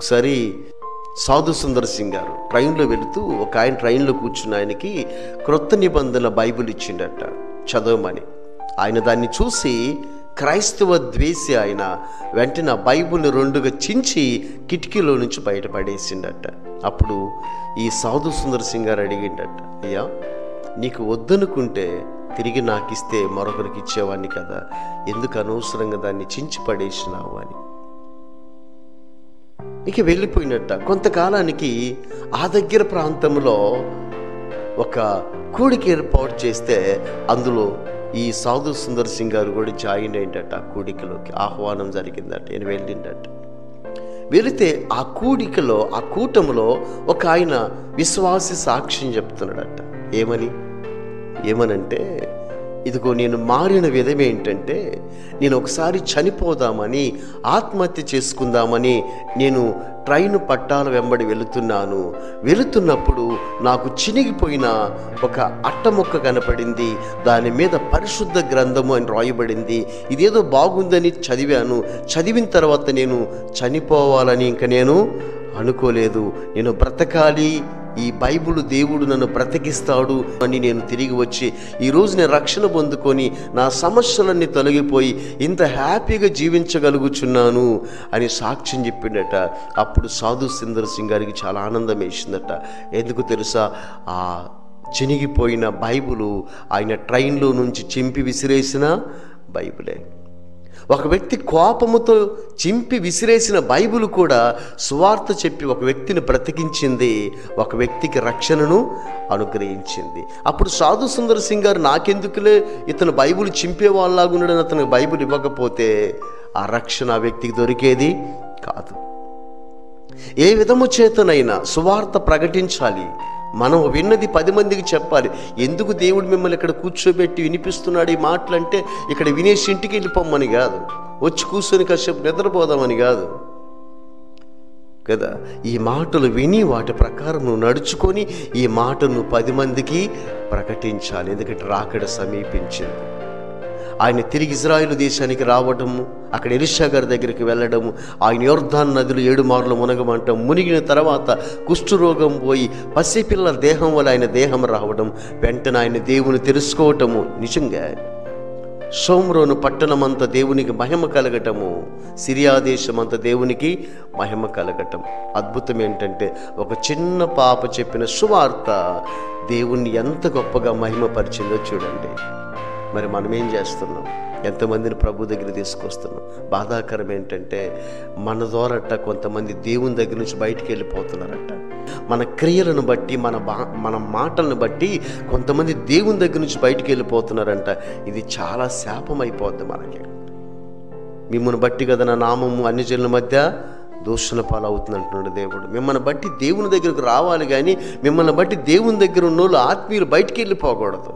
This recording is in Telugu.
ఒకసారి సాధు సుందర్ సింగ్ గారు ట్రైన్లో వెళుతూ ఒక ఆయన ట్రైన్లో కూర్చున్న ఆయనకి క్రొత్త నిబంధన బైబిల్ ఇచ్చిండట చదవమని. ఆయన దాన్ని చూసి క్రైస్తవ ద్వేషి ఆయన వెంటనే బైబిల్ని రెండుగా చించి కిటికీలో నుంచి బయటపడేసిండట. అప్పుడు ఈ సాధు సుందర్ సింగ్ గారు అడిగిండట, అయ్యా నీకు వద్దనుకుంటే తిరిగి నాకు ఇస్తే మరొకరికి ఇచ్చేవాడిని కదా, ఎందుకు అనవసరంగా దాన్ని చించి పడేసినావు అని. ఇక వెళ్ళిపోయినట్ట. కొంతకాలానికి ఆ దగ్గర ప్రాంతంలో ఒక కూడిక ఏర్పాటు చేస్తే అందులో ఈ సాధు సుందర్ సింగ్ గారు కూడా జాయిన్ అయిందట. ఆ కూడికలోకి ఆహ్వానం జరిగిందట. నేను వెళ్ళిందట. వెళితే ఆ కూడికలో ఆ కూటములో ఒక ఆయన విశ్వాసి సాక్ష్యం చెప్తున్నాడట. ఏమనంటే ఇదిగో నేను మారిన విధం ఏంటంటే, నేను ఒకసారి చనిపోదామని ఆత్మహత్య చేసుకుందామని నేను ట్రైన్ పట్టాల వెంబడి వెళుతున్నప్పుడు నాకు చినిగిపోయిన ఒక అట్టముక్క కనపడింది. దాని మీద పరిశుద్ధ గ్రంథము అని రాయబడింది. ఇదేదో బాగుందని చదివిన తర్వాత నేను చనిపోవాలని ఇంక నేను అనుకోలేదు. నేను బ్రతకాలి, ఈ బైబిల్ దేవుడు నన్ను బ్రతికిస్తాడు అని నేను తిరిగి వచ్చి ఈరోజు నేను రక్షణ పొందుకొని నా సమస్యలన్నీ తొలగిపోయి ఇంత హ్యాపీగా జీవించగలుగుచున్నాను అని సాక్ష్యం చెప్పిండట. అప్పుడు సాధు సుందర్ సింగ్ గారికి చాలా ఆనందం వేసిందట. ఎందుకు తెలుసా? ఆ చినిగిపోయిన బైబిలు ఆయన ట్రైన్లో నుంచి చింపి విసిరేసిన బైబిలే. ఒక వ్యక్తి కోపముతో చింపి విసిరేసిన బైబిల్ కూడా సువార్త చెప్పి ఒక వ్యక్తిని బ్రతికించింది, ఒక వ్యక్తికి రక్షణను అనుగ్రహించింది. అప్పుడు సాధు సుందర్ సింగ్ గారు నాకెందుకులే ఇతను బైబిల్ చింపేవాళ్ళలాగా ఉన్నాడని అతనికి బైబిల్ ఇవ్వకపోతే ఆ రక్షణ ఆ వ్యక్తికి దొరికేది కాదు. ఏ విధము చేతనైనా సువార్త ప్రకటించాలి. మనం విన్నది 10 మందికి చెప్పాలి. ఎందుకు దేవుడు మిమ్మల్ని ఇక్కడ కూర్చోబెట్టి వినిపిస్తున్నాడు ఈ మాటలంటే ఇక్కడ వినేసి ఇంటికి వెళ్ళిపోమ్మని కాదు, వచ్చి కూర్చొని కాసేపు నిద్రపోదామని కాదు కదా. ఈ మాటలు విని వాటి ప్రకారం నువ్వు నడుచుకొని ఈ మాటను 10 మందికి ప్రకటించాలి. ఎందుకంటే రాకడ సమీపించింది. ఆయన తిరిగి ఇజ్రాయేలు దేశానికి రావడము, అక్కడ ఎలీషా గారి దగ్గరికి వెళ్ళడము, ఆయన యొర్దాను నదిలో 7 మార్లు మునగమంటాం, మునిగిన తర్వాత కుష్ఠరోగం పోయి పసిపిల్ల దేహం వల్ల ఆయన దేహం రావడం, వెంటనే ఆయన దేవుని తెలుసుకోవటము, నిజంగా షోమ్రోను పట్టణమంతా దేవునికి మహిమ కలగటము, సిరియా దేశమంతా దేవునికి మహిమ కలగటం. అద్భుతం ఏంటంటే ఒక చిన్న పాప చెప్పిన సువార్త దేవుణ్ణి ఎంత గొప్పగా మహిమపరిచిందో చూడండి. మరి మనం ఏం చేస్తున్నాం? ఎంతమందిని ప్రభు దగ్గర తీసుకొస్తున్నాం? బాధాకరం ఏంటంటే మన ద్వారట కొంతమంది దేవుని దగ్గర నుంచి బయటికి వెళ్ళిపోతున్నారట. మన క్రియలను బట్టి మన మాటలను బట్టి కొంతమంది దేవుని దగ్గర నుంచి బయటికి వెళ్ళిపోతున్నారంట. ఇది చాలా శాపం అయిపోద్ది మనకి. మిమ్మల్ని బట్టి కదా నా నామము అన్ని జనుల మధ్య దోషుల పాలవుతుంది అంటున్నాడు దేవుడు. మిమ్మల్ని బట్టి దేవుని దగ్గరకు రావాలి, కానీ మిమ్మల్ని బట్టి దేవుని దగ్గర ఉన్నోళ్ళు ఆత్మీయులు బయటికి వెళ్ళిపోకూడదు.